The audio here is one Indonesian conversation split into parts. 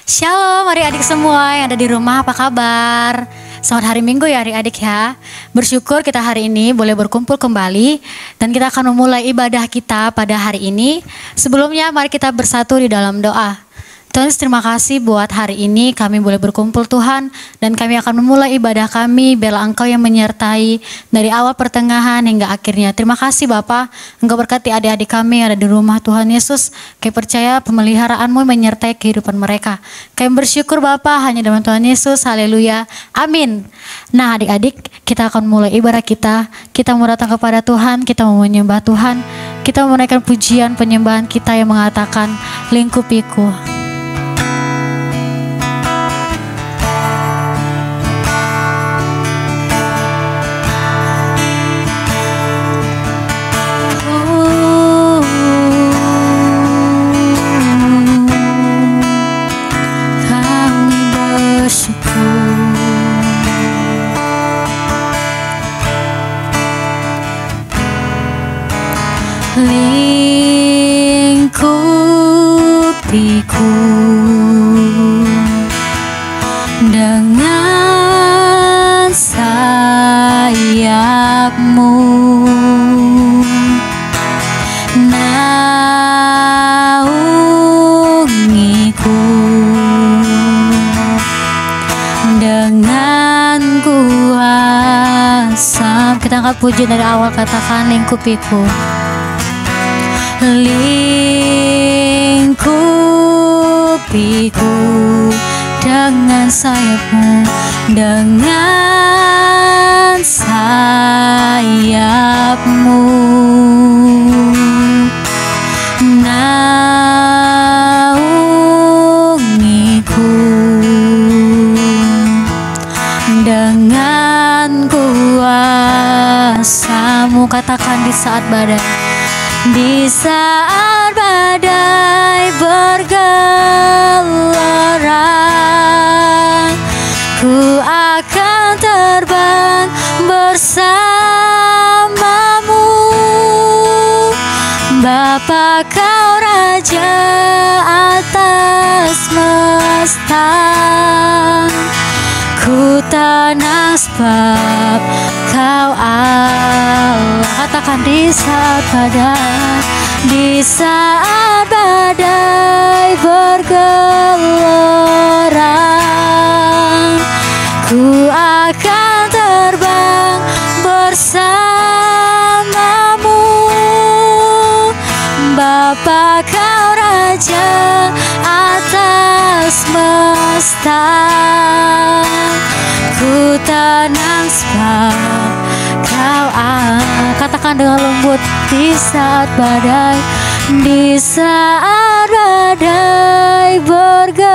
Shalom adik-adik semua yang ada di rumah, apa kabar? Selamat hari Minggu ya adik-adik ya. Bersyukur kita hari ini boleh berkumpul kembali dan kita akan memulai ibadah kita pada hari ini. Sebelumnya mari kita bersatu di dalam doa. Tuhan, terima kasih buat hari ini kami boleh berkumpul Tuhan, dan kami akan memulai ibadah kami biarlah Engkau yang menyertai dari awal pertengahan hingga akhirnya. Terima kasih Bapa, Engkau berkati adik-adik kami yang ada di rumah Tuhan Yesus. Kami percaya pemeliharaan-Mu menyertai kehidupan mereka. Kami bersyukur Bapa hanya dalam Tuhan Yesus, haleluya, amin. Nah adik-adik, kita akan mulai ibadah kita mau datang kepada Tuhan, kita mau menyembah Tuhan, kita mau menaikkan pujian penyembahan kita yang mengatakan lingkupiku. Lingkupiku dengan sayap-Mu, naungiku dengan kuasa. Kita angkat puji dari awal, katakan lingkupiku. Lingkupiku dengan sayap-Mu, dengan sayap-Mu, naungiku dengan kuasa-Mu. Katakan di saat badai, di saat badai bergelora, ku akan terbang bersama-Mu. Bapa, Kau Raja atas semesta, ku tenang sebab Kau Allah. Katakan di saat badai, di saat badai bergelora, ku akan terbang bersama-Mu. Bapa, Kau Raja atas semesta, ku tenang sebab Kau Allah. Katakan dengan lembut, di saat badai, di saat badai bergelora,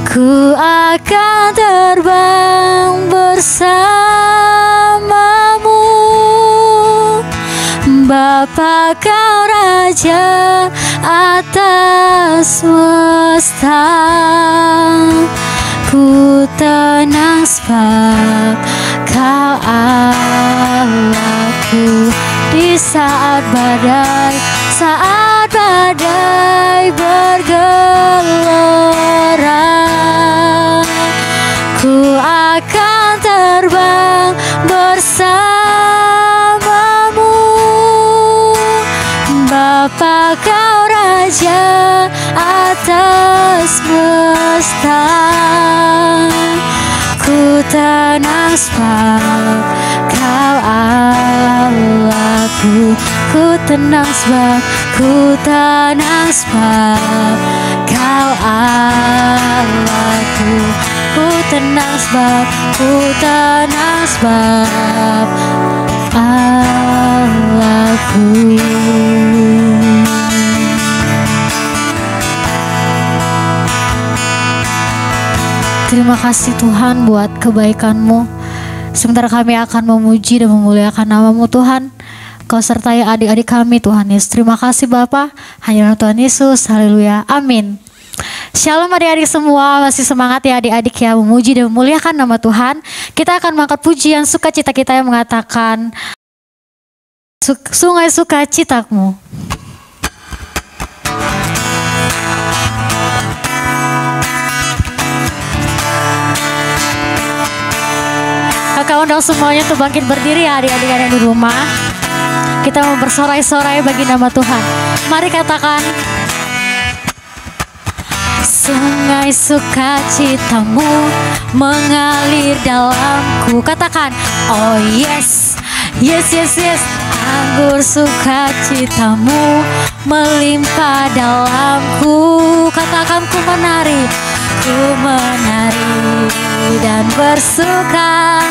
ku akan terbang bersama-Mu. Bapa, Kau Raja atas semesta, ku tenang sebab Kau Allahku. Di saat badai bergelora, ku akan terbang bersama-Mu. Bapa, Kau Raja atas semesta, ku tenang sebab Kau Allahku. Ku tenang sebab, ku tenang sebab Kau Allahku. Ku tenang sebab, ku tenang sebab Allahku. Terima kasih Tuhan buat kebaikan-Mu. Sementara kami akan memuji dan memuliakan nama-Mu Tuhan. Kau sertai adik-adik kami Tuhan Yesus. Terima kasih Bapa, hanya Tuhan Yesus, haleluya, amin. Shalom adik-adik semua, masih semangat ya adik-adik ya, memuji dan memuliakan nama Tuhan. Kita akan mengangkat pujian sukacita kita yang mengatakan sungai sukacitamu. Kita undang semuanya untuk bangkit berdiri ya adik-adik yang di rumah. Kita mau bersorai-sorai bagi nama Tuhan. Mari katakan. Sungai sukacitamu mengalir dalamku. Katakan, oh yes, yes, yes, yes. Anggur sukacitamu melimpah dalamku. Katakan ku menari dan bersuka.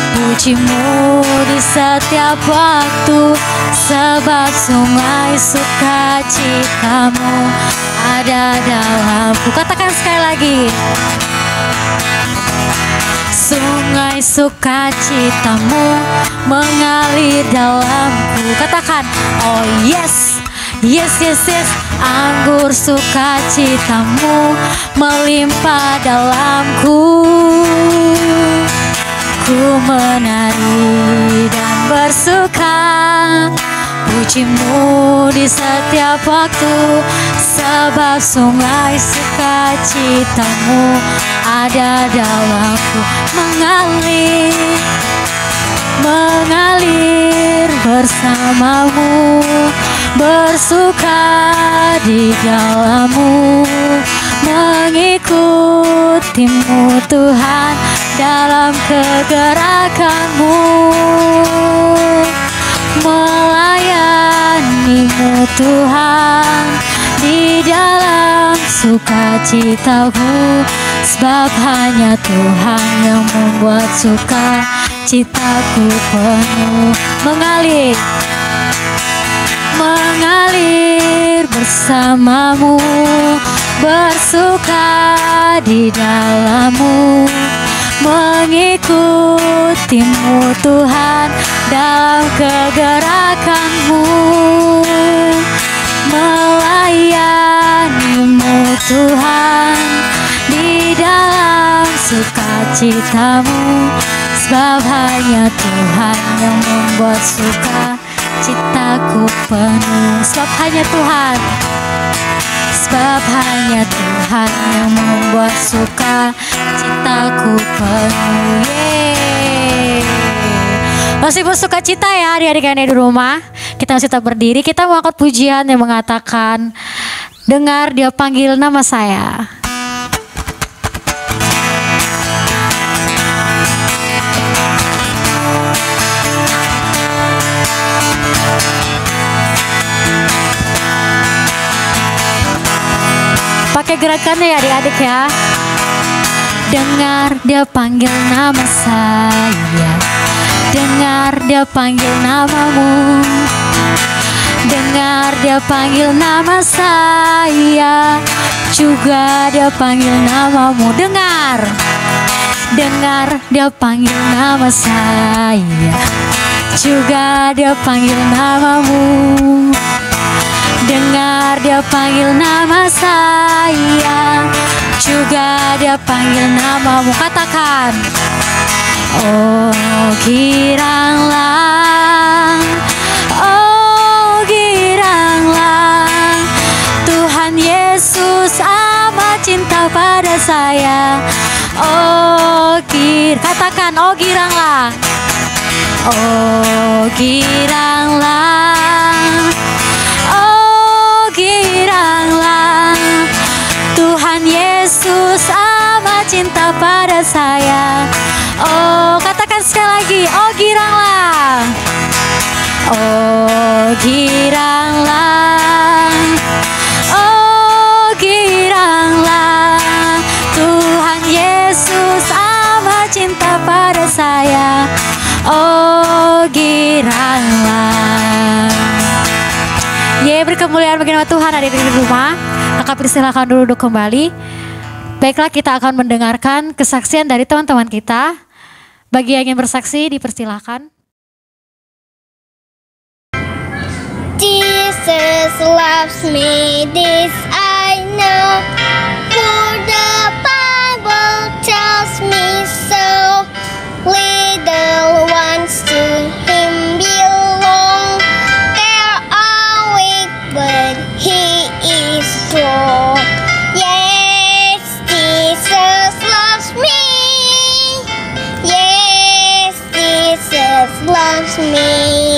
Pujimu di setiap waktu, sebab sungai sukacitamu ada dalamku. Katakan sekali lagi. Sungai sukacitamu mengalir dalamku. Katakan, oh yes, yes, yes, yes. Anggur sukacitamu melimpah dalamku. Ku menari dan bersuka. Pujimu di setiap waktu, sebab sungai sukacitamu ada dalamku. Mengalir bersamamu, bersuka di dalammu, mengikutimu Tuhan dalam kegerakanmu, melayanimu Tuhan di dalam sukacitaku, sebab hanya Tuhan yang membuat sukacitaku penuh. Mengalir bersamamu, bersuka di dalammu, mengikutimu Tuhan dalam kegerakanmu, melayanimu Tuhan di dalam sukacitamu, sebab hanya Tuhan yang membuat sukacitaku penuh. Sebab hanya Tuhan yang membuat sukacitaku penuh. Yeay. Masih bersuka cita ya adik-adik yang ada di rumah. Kita masih tetap berdiri. Kita mau angkat pujian yang mengatakan, dengar Dia panggil nama saya. Pakai gerakannya ya adik-adik ya. Dengar Dia panggil nama saya. Dengar Dia panggil namamu. Dengar Dia panggil nama saya, juga Dia panggil namamu. Dengar Dia panggil nama saya, juga Dia panggil namamu. Dengar Dia panggil nama saya, juga Dia panggil namamu. Katakan, oh giranglah, oh giranglah, Tuhan Yesus amat cinta pada saya. Oh katakan, oh giranglah, oh giranglah, oh giranglah, Tuhan Yesus amat cinta pada saya. Oh katakan sekali lagi, oh giranglah, oh giranglah, oh giranglah, Tuhan Yesus amat cinta pada saya. Oh giranglah. Ye, berkemuliaan bagi nama Tuhan. Adik-adik di rumah, kakak persilakan duduk kembali. Baiklah, kita akan mendengarkan kesaksian dari teman-teman kita. Bagi yang ingin bersaksi, dipersilakan. Jesus loves me, this I know, for the Bible tells me so. Little ones to Him belong, they are weak but He is strong. Yes, Jesus loves me. Yes, loves me.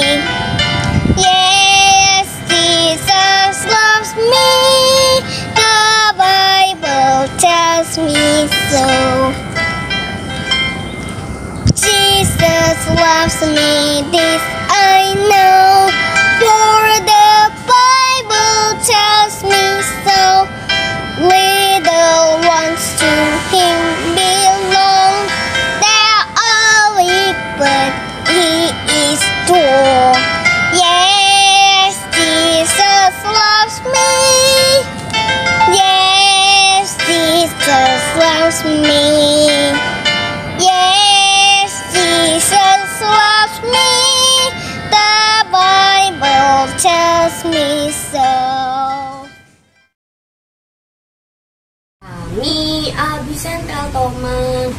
Yes, Jesus loves me. The Bible tells me so. Jesus loves me, this I know, for the Bible tells me so. Little ones to Him belong. They are weak, but He is strong. Yes, Jesus loves me. Yes, Jesus loves me. Yes, Jesus loves me. The Bible tells me so. Kami Abi Sentral Toman,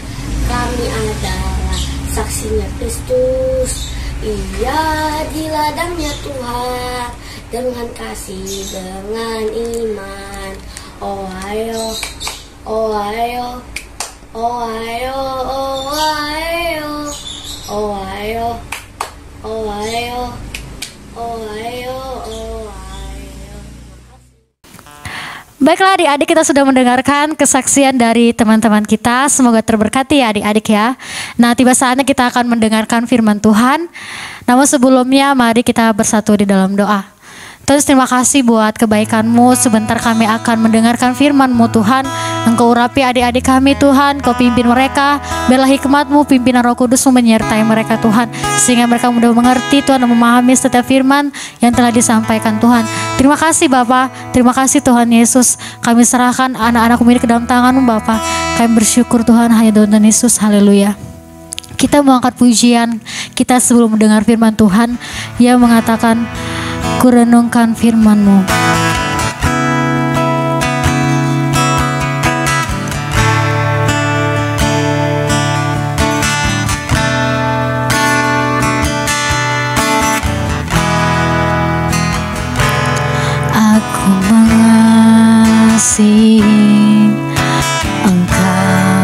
kami adalah saksinya Kristus. Ia di ladangnya Tuhan, dengan kasih, dengan iman. Oh ayo, oh ayo, oh ayo, oh ayo, oh ayo, oh ayo, oh ayo, oh ayo. Baiklah adik-adik, kita sudah mendengarkan kesaksian dari teman-teman kita. Semoga terberkati ya adik-adik ya. Nah, tiba saatnya kita akan mendengarkan firman Tuhan. Namun sebelumnya mari kita bersatu di dalam doa. Terus terima kasih buat kebaikan-Mu. Sebentar kami akan mendengarkan firman-Mu Tuhan. Engkau urapi adik-adik kami Tuhan. Kau pimpin mereka. Biarlah hikmat-Mu, pimpinan Roh Kudus-Mu menyertai mereka Tuhan. Sehingga mereka mudah mengerti Tuhan dan memahami setiap firman yang telah disampaikan Tuhan. Terima kasih Bapa. Terima kasih Tuhan Yesus. Kami serahkan anak-anak-Mu ini ke dalam tangan-Mu Bapa. Kami bersyukur Tuhan hanya dalam Tuhan Yesus. Haleluya. Kita mengangkat pujian kita sebelum mendengar firman Tuhan yang mengatakan, kurenungkan firman-Mu. Aku mengasihi Engkau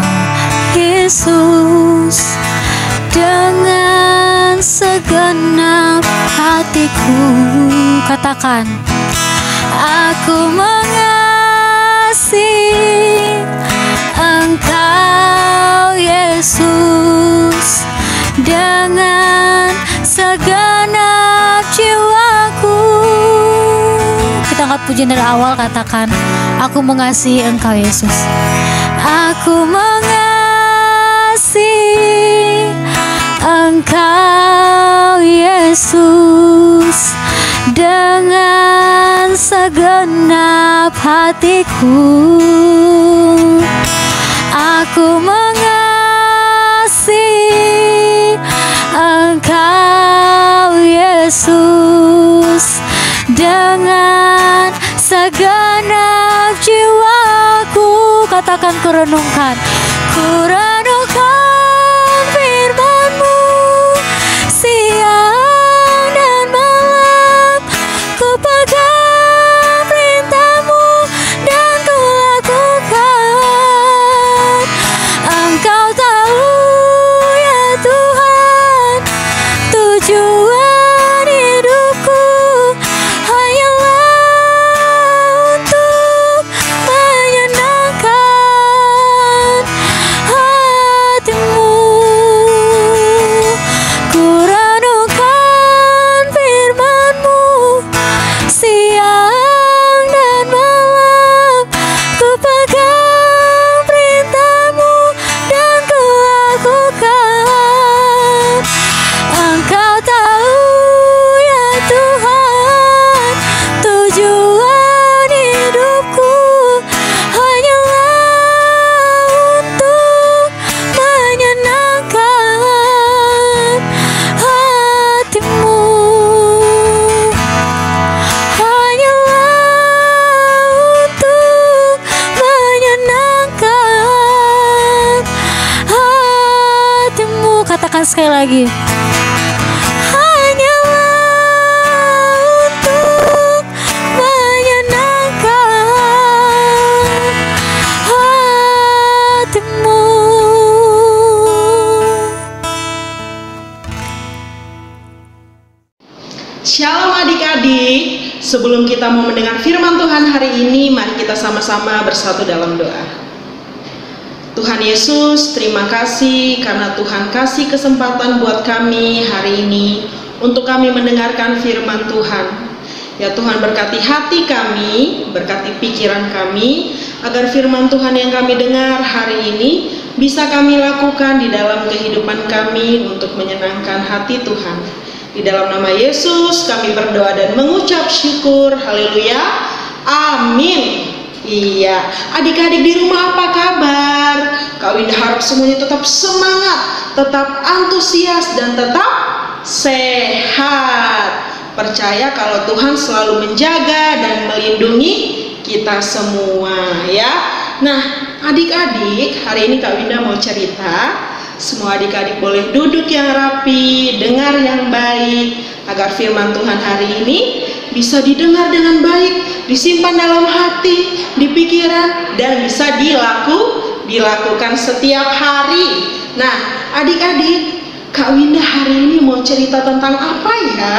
Yesus dengan segenap hatiku. Katakan, aku mengasihi Engkau Yesus dengan segenap jiwaku. Kita angkat pujian dari awal, katakan, aku mengasihi Engkau Yesus. Aku mengasihi Engkau Yesus dengan segenap hatiku. Aku mengasihi Engkau Yesus dengan segenap jiwaku. Katakan, kurenungkan, kurenungkan firman-Mu siang dan malam. Ku pegang perintah-Mu dan ku lakukan. Engkau tahu ya Tuhan, tujuan hidupku hanyalah untuk menyenangkan hati-Mu. Ku renungkan firman-Mu siang dan malam. Ku pegang perintah-Mu dan ku lakukan. Engkau tahu ya Tuhan, tujuan hidupku hanyalah untuk menyenangkan hati-Mu. Hanyalah untuk menyenangkan hati-Mu. Katakan sekali lagi. Hanyalah untuk menyenangkan hati-Mu. adik-adik, sebelum kita mau mendengar firman Tuhan hari ini, mari kita sama-sama bersatu dalam doa. Tuhan Yesus, terima kasih karena Tuhan kasih kesempatan buat kami hari ini untuk kami mendengarkan firman Tuhan. Ya Tuhan, berkati hati kami, berkati pikiran kami, agar firman Tuhan yang kami dengar hari ini bisa kami lakukan di dalam kehidupan kami untuk menyenangkan hati Tuhan. Di dalam nama Yesus kami berdoa dan mengucap syukur. Haleluya. Amin. Iya, adik-adik di rumah apa kabar? Kak Winda harap semuanya tetap semangat, tetap antusias, dan tetap sehat. Percaya kalau Tuhan selalu menjaga dan melindungi kita semua ya. Nah, adik-adik, hari ini Kak Winda mau cerita. Semua adik-adik boleh duduk yang rapi, dengar yang baik, agar firman Tuhan hari ini bisa didengar dengan baik, disimpan dalam hati, di pikiran, dan bisa dilakukan setiap hari. Nah, adik-adik, Kak Winda hari ini mau cerita tentang apa ya?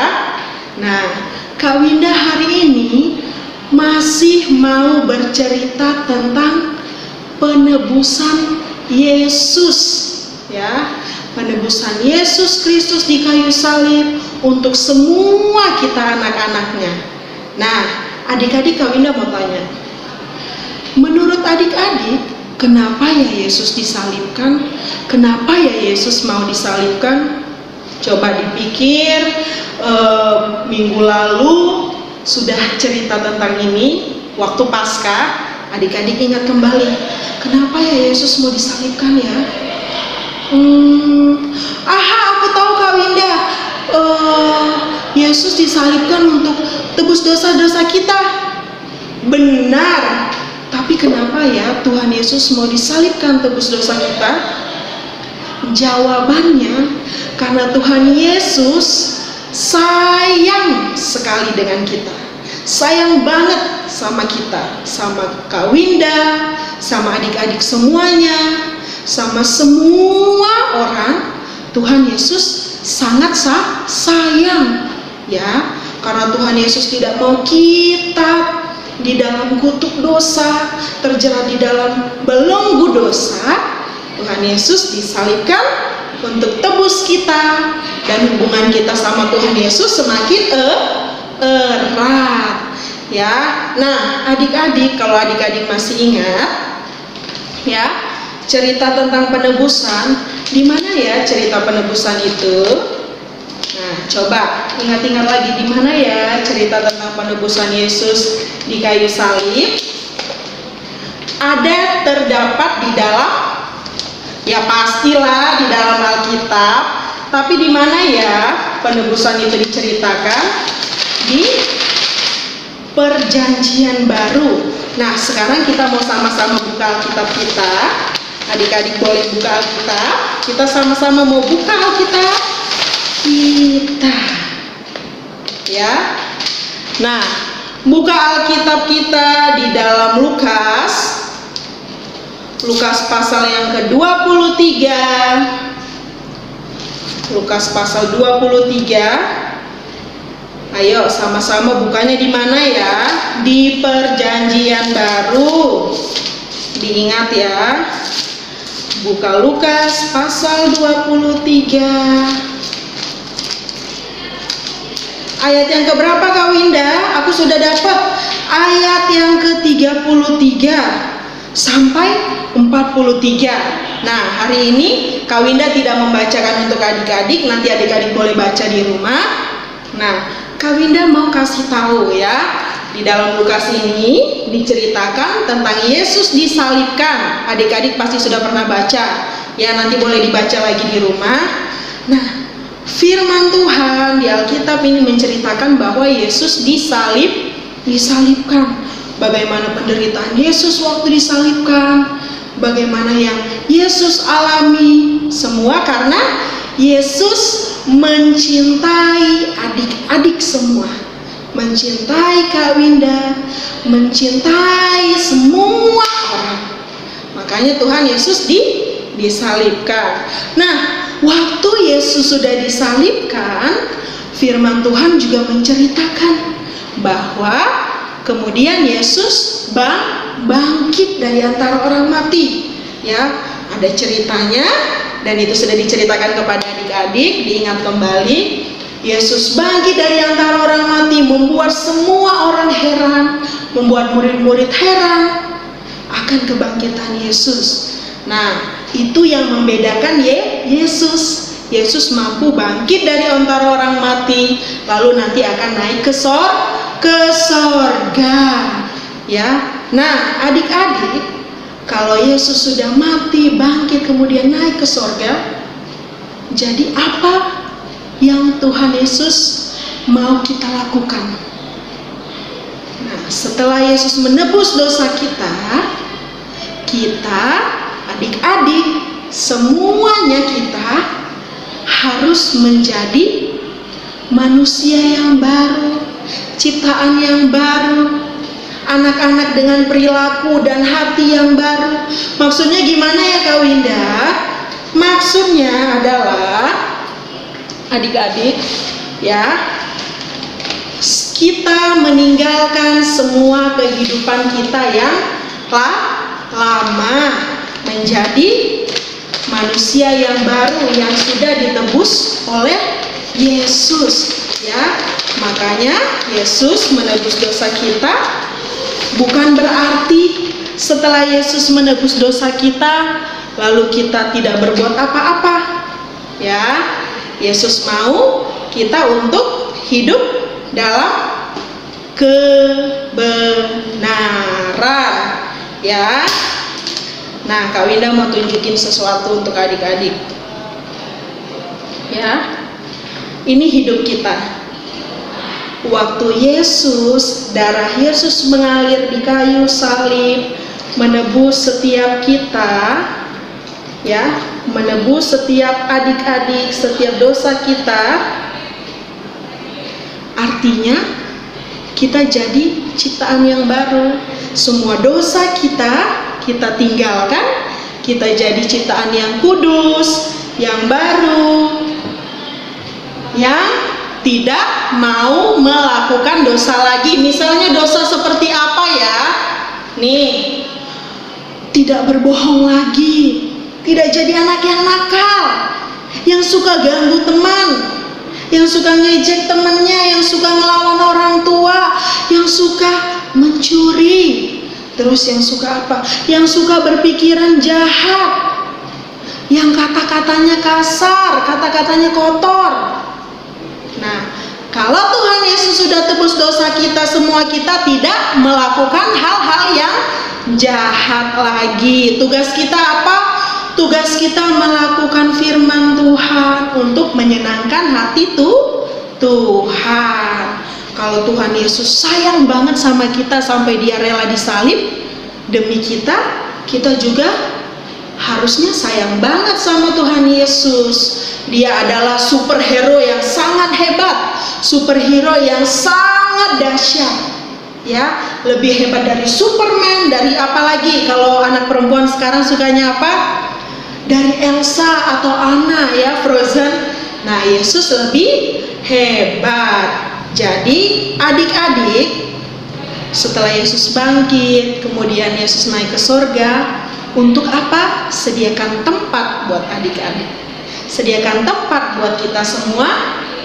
Nah, Kak Winda hari ini masih mau bercerita tentang penebusan Yesus, ya, penebusan Yesus Kristus di kayu salib untuk semua kita anak-anaknya. Nah, adik-adik, Kak Winda mau tanya, menurut adik-adik, kenapa ya Yesus disalibkan? Kenapa ya Yesus mau disalibkan? Coba dipikir, minggu lalu sudah cerita tentang ini, waktu Paskah, adik-adik ingat kembali, kenapa ya Yesus mau disalibkan ya? Aku tahu Kak Winda, Yesus disalibkan untuk tebus dosa-dosa kita. Benar, tapi kenapa ya Tuhan Yesus mau disalibkan tebus dosa kita? Jawabannya, karena Tuhan Yesus sayang sekali dengan kita. Sayang banget sama kita, sama Kak Winda, sama adik-adik semuanya, sama semua orang. Tuhan Yesus sangat sayang ya, karena Tuhan Yesus tidak mau kita di dalam kutuk dosa, terjerat di dalam belenggu dosa. Tuhan Yesus disalibkan untuk tebus kita, dan hubungan kita sama Tuhan Yesus semakin erat ya. Nah, adik-adik, kalau adik-adik masih ingat ya, cerita tentang penebusan, di mana ya cerita penebusan itu? Nah, coba ingat-ingat lagi, di mana ya cerita tentang penebusan Yesus di kayu salib? Ada terdapat di dalam, ya pastilah di dalam Alkitab, tapi di mana ya penebusan itu diceritakan? Di Perjanjian Baru. Nah, sekarang kita mau sama-sama buka Alkitab kita. Adik-adik boleh buka Alkitab. Kita sama-sama mau buka Alkitab kita. Ya. Nah, buka Alkitab kita di dalam Lukas pasal yang ke-23. Lukas pasal 23. Ayo sama-sama bukanya di mana ya? Di Perjanjian Baru. Diingat ya. Buka Lukas pasal 23. Ayat yang keberapa Kak Winda? Aku sudah dapat ayat yang ke-33 sampai 43. Nah, hari ini Kak Winda tidak membacakan untuk adik-adik, nanti adik-adik boleh baca di rumah. Nah, Kak Winda mau kasih tahu ya, di dalam Lukas ini diceritakan tentang Yesus disalibkan. Adik-adik pasti sudah pernah baca ya, nanti boleh dibaca lagi di rumah. Nah, firman Tuhan di Alkitab ini menceritakan bahwa Yesus disalibkan. Bagaimana penderitaan Yesus waktu disalibkan, bagaimana yang Yesus alami, semua karena Yesus mencintai adik-adik semua, mencintai Kak Winda, mencintai semua orang. Makanya Tuhan Yesus disalibkan. Nah, waktu Yesus sudah disalibkan, firman Tuhan juga menceritakan bahwa kemudian Yesus bangkit dari antara orang mati. Ya, ada ceritanya dan itu sudah diceritakan kepada adik-adik, diingat kembali. Yesus bangkit dari antara orang mati, membuat semua orang heran, membuat murid-murid heran akan kebangkitan Yesus. Nah, itu yang membedakan Yesus. Yesus mampu bangkit dari antara orang mati, lalu nanti akan naik ke sorga. Ya, nah adik-adik, kalau Yesus sudah mati, bangkit, kemudian naik ke sorga, jadi apa yang Tuhan Yesus mau kita lakukan? Nah, setelah Yesus menebus dosa kita adik-adik, semuanya kita harus menjadi manusia yang baru, ciptaan yang baru, anak-anak dengan perilaku dan hati yang baru. Maksudnya gimana ya Kak Winda? Maksudnya adalah adik-adik, ya, kita meninggalkan semua kehidupan kita yang lama, menjadi manusia yang baru yang sudah ditebus oleh Yesus. Ya, makanya Yesus menebus dosa kita. Bukan berarti setelah Yesus menebus dosa kita, lalu kita tidak berbuat apa-apa. Ya, Yesus mau kita untuk hidup dalam kebenaran. Ya, nah Kak Winda mau tunjukin sesuatu untuk adik-adik. Ya, ini hidup kita. Waktu Yesus, darah Yesus mengalir di kayu salib, menebus setiap kita, ya, menebus setiap adik-adik, setiap dosa kita. Artinya kita jadi ciptaan yang baru. Semua dosa kita tinggalkan, kita jadi ciptaan yang kudus, yang baru, yang tidak mau melakukan dosa lagi. Misalnya dosa seperti apa ya? Nih, tidak berbohong lagi, tidak jadi anak yang nakal, yang suka ganggu teman, yang suka ngejek temannya, yang suka ngelawan orang tua, yang suka mencuri. Terus yang suka apa? Yang suka berpikiran jahat, yang kata-katanya kasar, kata-katanya kotor. Nah, kalau Tuhan Yesus sudah tebus dosa kita, semua kita tidak melakukan hal-hal yang jahat lagi. Tugas kita apa? Tugas kita melakukan firman Tuhan untuk menyenangkan hati Tuhan. Kalau Tuhan Yesus sayang banget sama kita sampai dia rela disalib demi kita, kita juga harusnya sayang banget sama Tuhan Yesus. Dia adalah superhero yang sangat hebat, superhero yang sangat dahsyat. Ya, lebih hebat dari Superman, dari apa lagi? Kalau anak perempuan sekarang sukanya apa? Dari Elsa atau Anna, ya, Frozen. Nah, Yesus lebih hebat. Jadi, adik-adik, setelah Yesus bangkit, kemudian Yesus naik ke surga, untuk apa? Sediakan tempat buat adik-adik. Sediakan tempat buat kita semua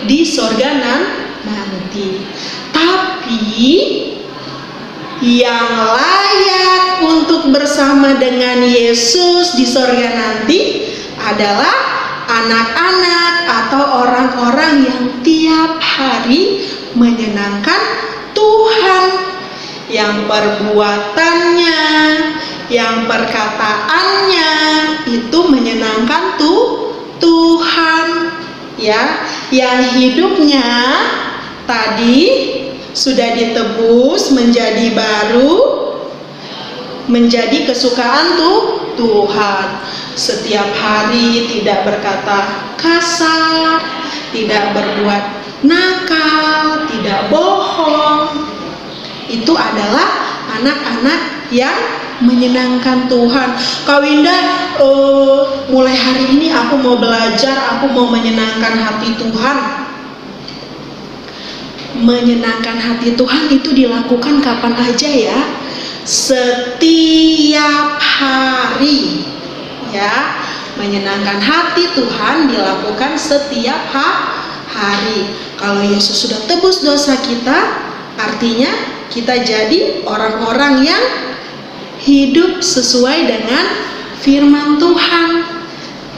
di surga nanti. Tapi yang layak untuk bersama dengan Yesus di surga nanti adalah anak-anak atau orang-orang yang tiap hari menyenangkan Tuhan, yang perbuatannya, yang perkataannya itu menyenangkan Tuhan, ya, yang hidupnya tadi sudah ditebus menjadi baru, menjadi kesukaan Tuhan. Setiap hari tidak berkata kasar, tidak berbuat nakal, tidak bohong. Itu adalah anak-anak yang menyenangkan Tuhan. Kak Winda, mulai hari ini aku mau belajar, aku mau menyenangkan hati Tuhan. menyenangkan hati Tuhan itu dilakukan kapan aja ya? Setiap hari ya. Menyenangkan hati Tuhan dilakukan setiap hari. Kalau Yesus sudah tebus dosa kita, artinya kita jadi orang-orang yang hidup sesuai dengan firman Tuhan,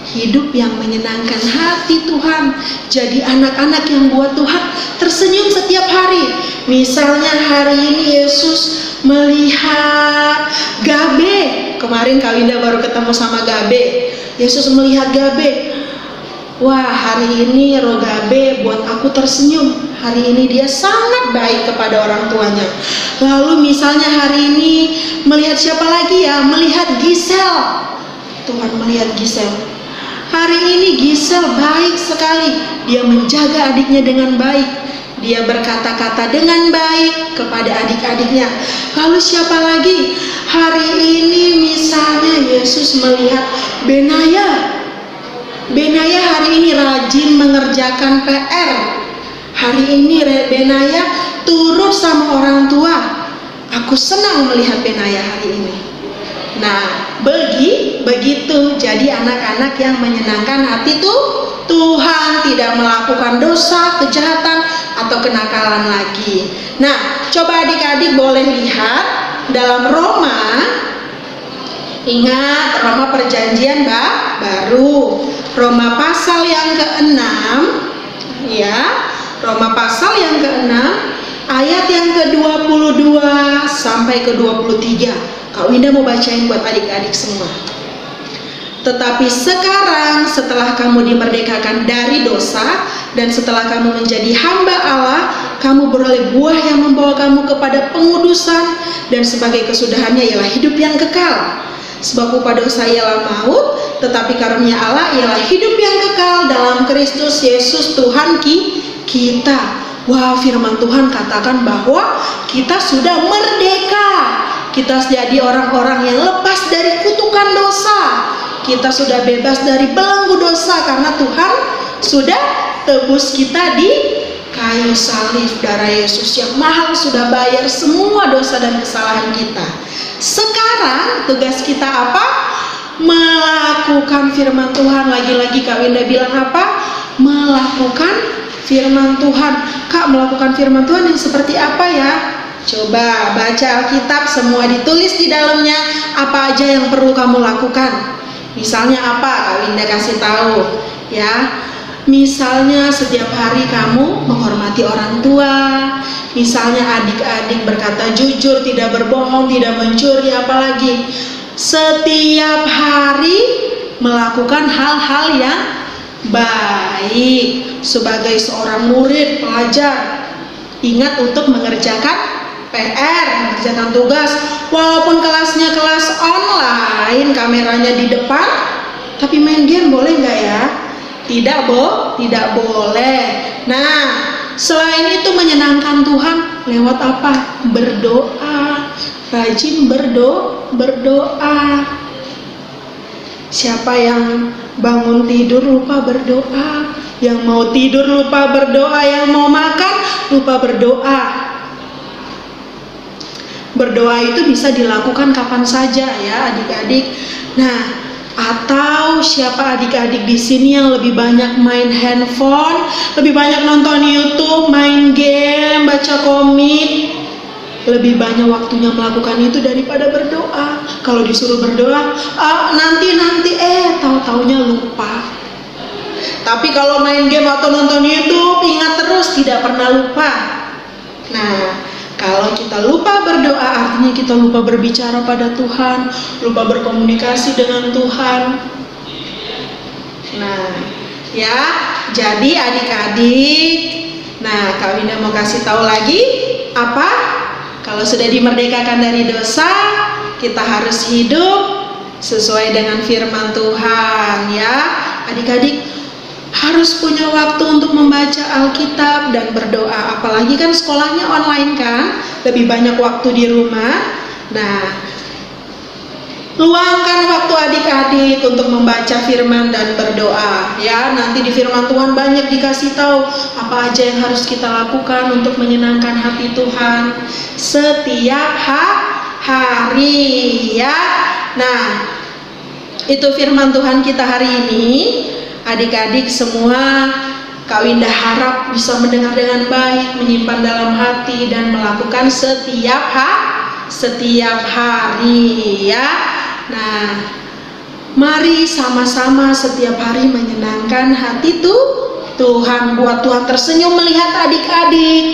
hidup yang menyenangkan hati Tuhan, jadi anak-anak yang buat Tuhan tersenyum setiap hari. Misalnya hari ini Yesus melihat Gabe, kemarin Kak Winda baru ketemu sama Gabe. Yesus melihat Gabe, wah hari ini roh Gabe buat aku tersenyum, hari ini dia sangat baik kepada orang tuanya. Lalu misalnya hari ini melihat siapa lagi ya? Melihat Gisel, Tuhan melihat Gisel. Hari ini Gisel baik sekali, dia menjaga adiknya dengan baik, dia berkata-kata dengan baik kepada adik-adiknya. Lalu siapa lagi? Hari ini misalnya Yesus melihat Benaya. Benaya hari ini rajin mengerjakan PR. Hari ini Benaya turut sama orang tua. Aku senang melihat Benaya hari ini. Nah, begitu jadi anak-anak yang menyenangkan hati Tuhan, tidak melakukan dosa, kejahatan, atau kenakalan lagi. Nah, coba adik-adik boleh lihat dalam Roma. Ingat, Roma perjanjian baru. Roma pasal yang ke-6 ya. Roma pasal yang ke-6 ayat yang ke-22 sampai ke-23. Kak Winda mau bacain buat adik-adik semua. Tetapi sekarang setelah kamu dimerdekakan dari dosa dan setelah kamu menjadi hamba Allah, kamu beroleh buah yang membawa kamu kepada pengudusan, dan sebagai kesudahannya ialah hidup yang kekal. Sebab upah dosa ialah maut, tetapi karunia Allah ialah hidup yang kekal dalam Kristus Yesus Tuhan kita. Wah, firman Tuhan katakan bahwa kita sudah merdeka. Kita jadi orang-orang yang lepas dari kutukan dosa. Kita sudah bebas dari belenggu dosa karena Tuhan sudah tebus kita di kayu salib. Darah Yesus yang mahal sudah bayar semua dosa dan kesalahan kita. Sekarang tugas kita apa? Melakukan firman Tuhan. Lagi-lagi Kak Winda bilang apa? Melakukan firman Tuhan. Kak, melakukan firman Tuhan yang seperti apa ya? Coba baca Alkitab, semua ditulis di dalamnya apa aja yang perlu kamu lakukan. Misalnya apa? Kak Winda kasih tahu ya. Misalnya setiap hari kamu menghormati orang tua. Misalnya adik-adik berkata jujur, tidak berbohong, tidak mencuri, apalagi setiap hari melakukan hal-hal yang baik. Sebagai seorang murid, pelajar, ingat untuk mengerjakan PR, mengerjakan tugas. Walaupun kelasnya kelas online, kameranya di depan, tapi main game boleh nggak ya? Tidak boleh. Nah, selain itu menyenangkan Tuhan lewat apa? Berdoa, rajin berdoa. Siapa yang bangun tidur lupa berdoa, yang mau tidur lupa berdoa, yang mau makan lupa berdoa. Berdoa itu bisa dilakukan kapan saja ya adik-adik. Nah, atau siapa adik-adik di sini yang lebih banyak main handphone, lebih banyak nonton YouTube, main game, baca komik, lebih banyak waktunya melakukan itu daripada berdoa. Kalau disuruh berdoa, nanti tahu-taunya lupa. Tapi kalau main game atau nonton YouTube, ingat terus, tidak pernah lupa. Nah, kalau kita lupa berdoa, artinya kita lupa berbicara pada Tuhan, lupa berkomunikasi dengan Tuhan. Nah, ya, jadi adik-adik, nah Kak Winda mau kasih tahu lagi apa? Kalau sudah dimerdekakan dari dosa, kita harus hidup sesuai dengan firman Tuhan, ya. Adik-adik harus punya waktu untuk membaca Alkitab dan berdoa. Apalagi kan sekolahnya online kan, lebih banyak waktu di rumah. Nah, luangkan waktu adik-adik untuk membaca firman dan berdoa ya. Nanti di firman Tuhan banyak dikasih tahu apa aja yang harus kita lakukan untuk menyenangkan hati Tuhan setiap hari ya. Nah, itu firman Tuhan kita hari ini. Adik-adik semua, Kak Winda harap bisa mendengar dengan baik, menyimpan dalam hati dan melakukan setiap hari ya. Nah, mari sama-sama setiap hari menyenangkan hati Tuhan. Buat Tuhan tersenyum melihat adik-adik,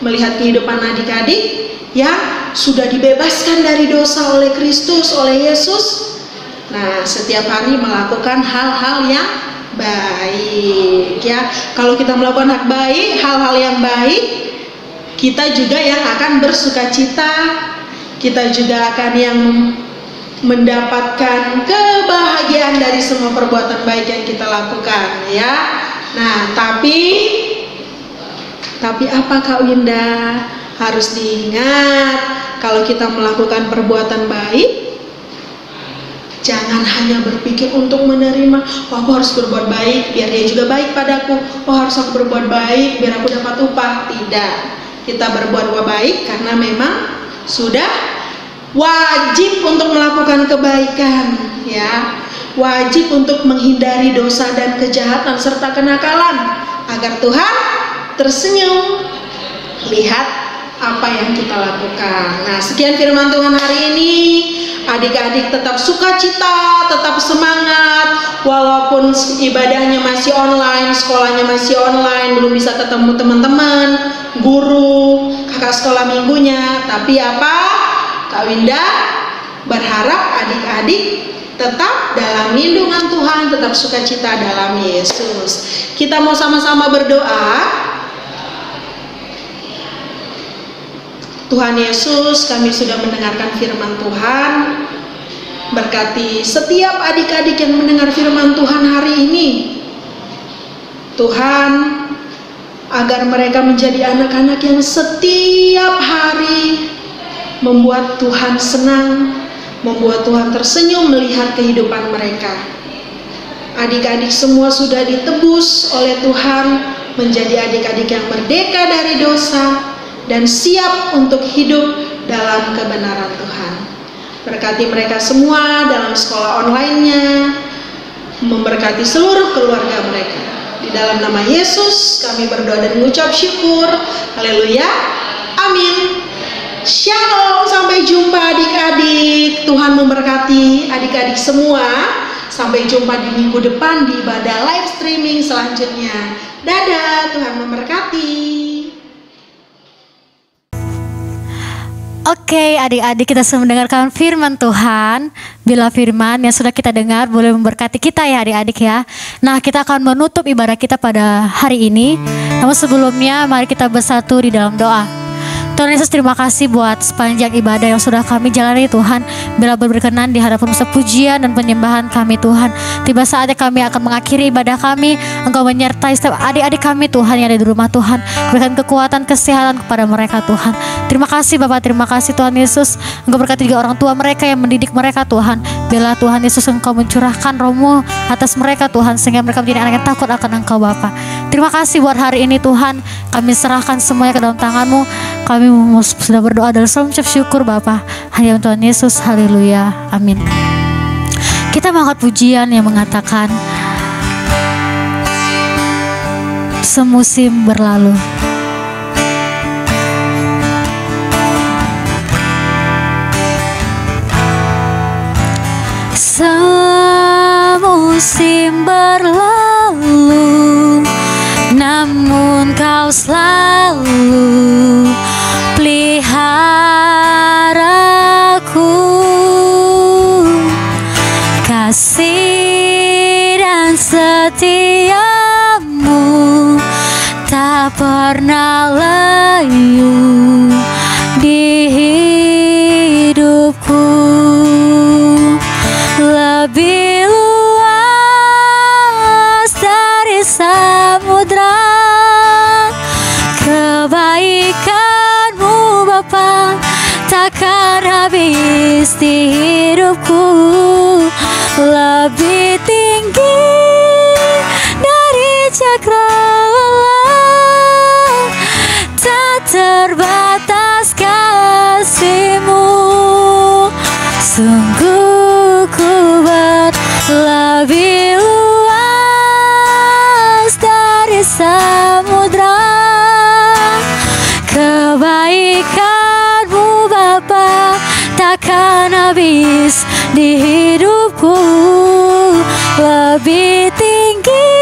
melihat kehidupan adik-adik yang sudah dibebaskan dari dosa oleh Kristus, oleh Yesus. Nah, setiap hari melakukan hal-hal yang baik ya. Kalau kita melakukan hal-hal yang baik, kita juga yang akan bersukacita, kita juga akan yang mendapatkan kebahagiaan dari semua perbuatan baik yang kita lakukan ya. Nah, tapi apa Kak Winda? Harus diingat, kalau kita melakukan perbuatan baik, jangan hanya berpikir untuk menerima, oh aku harus berbuat baik biar dia juga baik padaku, oh harus aku berbuat baik biar aku dapat upah. Tidak, kita berbuat baik karena memang sudah wajib untuk melakukan kebaikan ya, wajib untuk menghindari dosa dan kejahatan serta kenakalan agar Tuhan tersenyum lihat apa yang kita lakukan. Nah, sekian firman Tuhan hari ini. Adik-adik tetap sukacita, tetap semangat walaupun ibadahnya masih online, sekolahnya masih online, belum bisa ketemu teman-teman, guru, kakak sekolah minggunya. Tapi apa? Kak Winda berharap adik-adik tetap dalam lindungan Tuhan, tetap sukacita dalam Yesus. Kita mau sama-sama berdoa. Tuhan Yesus, kami sudah mendengarkan firman Tuhan. Berkati setiap adik-adik yang mendengar firman Tuhan hari ini, Tuhan, agar mereka menjadi anak-anak yang setiap hari membuat Tuhan senang, membuat Tuhan tersenyum melihat kehidupan mereka. Adik-adik semua sudah ditebus oleh Tuhan menjadi adik-adik yang merdeka dari dosa dan siap untuk hidup dalam kebenaran Tuhan. Berkati mereka semua dalam sekolah online-nya, memberkati seluruh keluarga mereka. Di dalam nama Yesus kami berdoa dan mengucap syukur. Haleluya. Amin. Shalom, sampai jumpa adik-adik. Tuhan memberkati adik-adik semua. Sampai jumpa di minggu depan di ibadah live streaming selanjutnya. Dadah, Tuhan memberkati. Oke, adik-adik, kita sudah mendengarkan firman Tuhan. Bila firman yang sudah kita dengar boleh memberkati kita ya adik-adik ya. Nah, kita akan menutup ibadah kita pada hari ini. Namun sebelumnya mari kita bersatu di dalam doa. Tuhan Yesus, terima kasih buat sepanjang ibadah yang sudah kami jalani Tuhan. Bila berkenan di hadapan pujian dan penyembahan kami Tuhan. Tiba saatnya kami akan mengakhiri ibadah kami. Engkau menyertai setiap adik-adik kami Tuhan yang ada di rumah Tuhan. Berikan kekuatan, kesehatan kepada mereka Tuhan. Terima kasih Bapak, terima kasih Tuhan Yesus. Engkau berkati juga orang tua mereka yang mendidik mereka Tuhan. Bila Tuhan Yesus Engkau mencurahkan roh-Mu atas mereka Tuhan, sehingga mereka menjadi anak yang takut akan Engkau Bapa. Terima kasih buat hari ini Tuhan. Kami serahkan semuanya ke dalam tangan-Mu. Kami sudah berdoa dalam ucap syukur Bapa. Hanya Tuhan Yesus, haleluya, amin. Kita mengangkat pujian yang mengatakan semusim berlalu. Semusim berlalu, namun Kau selalu peliharaku. Kasih dan setiamu tak pernah layu di hidupku. Lebih luas dari samudra kebaikan-Mu Bapa, takkan habis habis di hidupku, lebih tinggi dari cakrawala, tak terbatas kasih-Mu. Sungguh ku lebih luas dari samudra, kebaikan-Mu Bapa takkan habis di hidupku, lebih tinggi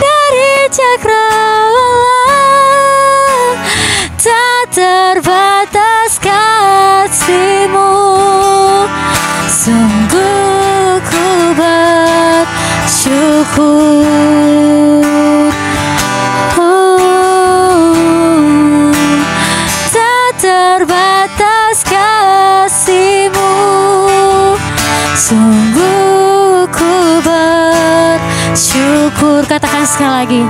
dari cakrawala, tak terbatas kasih-Mu. Sungguh ku bersyukur, tak terbatas kasih-Mu. Sungguh ku bersyukur. Katakan sekali lagi.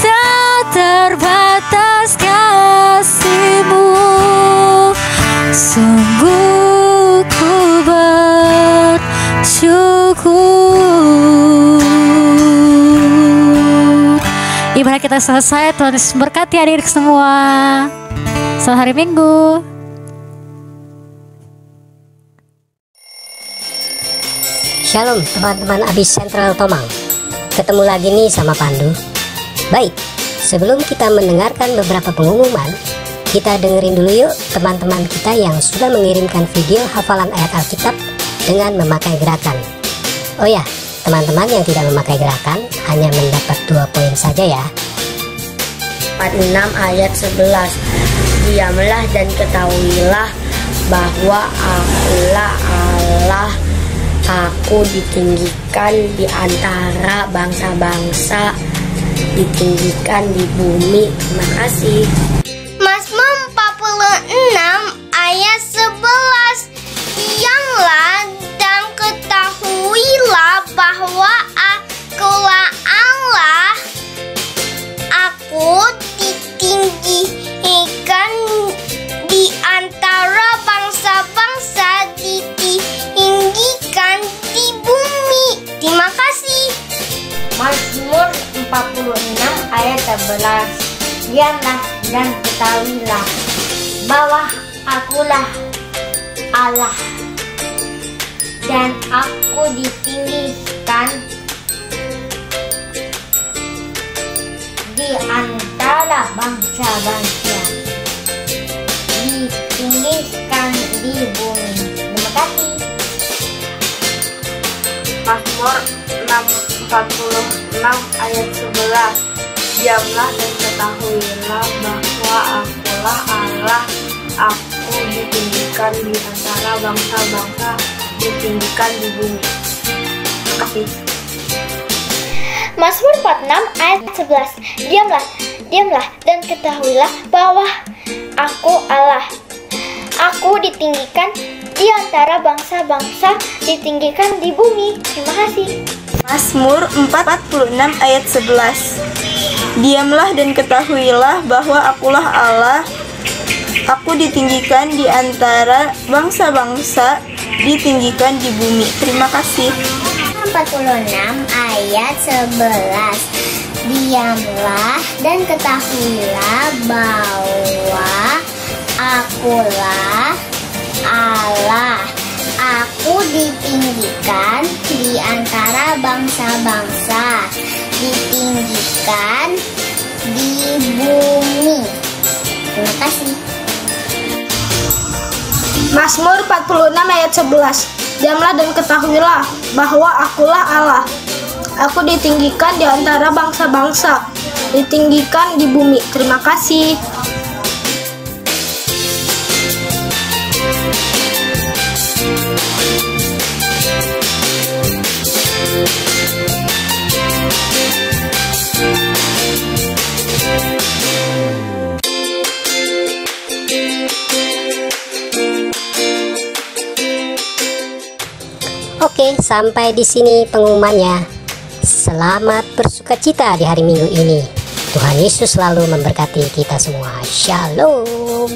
Tak terbatas kasih-Mu. Sungguh ku bersyukur. Ibadah kita selesai. Tuhan Yesus berkati adik-adik semua. Selamat hari Minggu. Shalom teman-teman Abis Sentral Tomang. Ketemu lagi nih sama Pandu. Baik, sebelum kita mendengarkan beberapa pengumuman, kita dengerin dulu yuk teman-teman kita yang sudah mengirimkan video hafalan ayat Alkitab dengan memakai gerakan. Oh ya, teman-teman yang tidak memakai gerakan hanya mendapat 2 poin saja ya. 46 ayat 11. Diamlah dan ketahuilah bahwa Akulah Allah. Aku ditinggikan di antara bangsa-bangsa, ditinggikan di bumi. Terima kasih. Mazmur 46 ayat 11. Diamlah dan ketahuilah bahwa Akulah Allah. Aku ditinggikan di antara bangsa-bangsa, ditinggikan di bumi. Terima kasih. Mazmur 46 ayat 11. Diamlah dan ketahuilah bahwa Akulah Allah, dan aku ditinggikan di antara bangsa-bangsa, ditinggikan di bumi. Terima kasih. Mazmur 46 ayat 11. Diamlah dan ketahuilah bahwa Akulah Allah. Aku ditinggikan di antara bangsa-bangsa, ditinggikan di bumi. Terima kasih. Mazmur 46 ayat 11. Diamlah dan ketahuilah bahwa Aku Allah. Aku ditinggikan di antara bangsa-bangsa, ditinggikan di bumi. Terima kasih. Mazmur 46 ayat 11. Diamlah dan ketahuilah bahwa Akulah Allah. Aku ditinggikan di antara bangsa-bangsa, ditinggikan di bumi. Terima kasih. 46 ayat 11. Diamlah dan ketahuilah bahwa Akulah Allah. Aku ditinggikan di antara bangsa-bangsa, ditinggikan di bumi. Terima kasih. Mazmur 46 ayat 11. Diamlah dan ketahuilah bahwa Akulah Allah. Aku ditinggikan di antara bangsa-bangsa, ditinggikan di bumi. Terima kasih. Oke, sampai di sini pengumumannya. Selamat bersukacita di hari Minggu ini. Tuhan Yesus selalu memberkati kita semua. Shalom.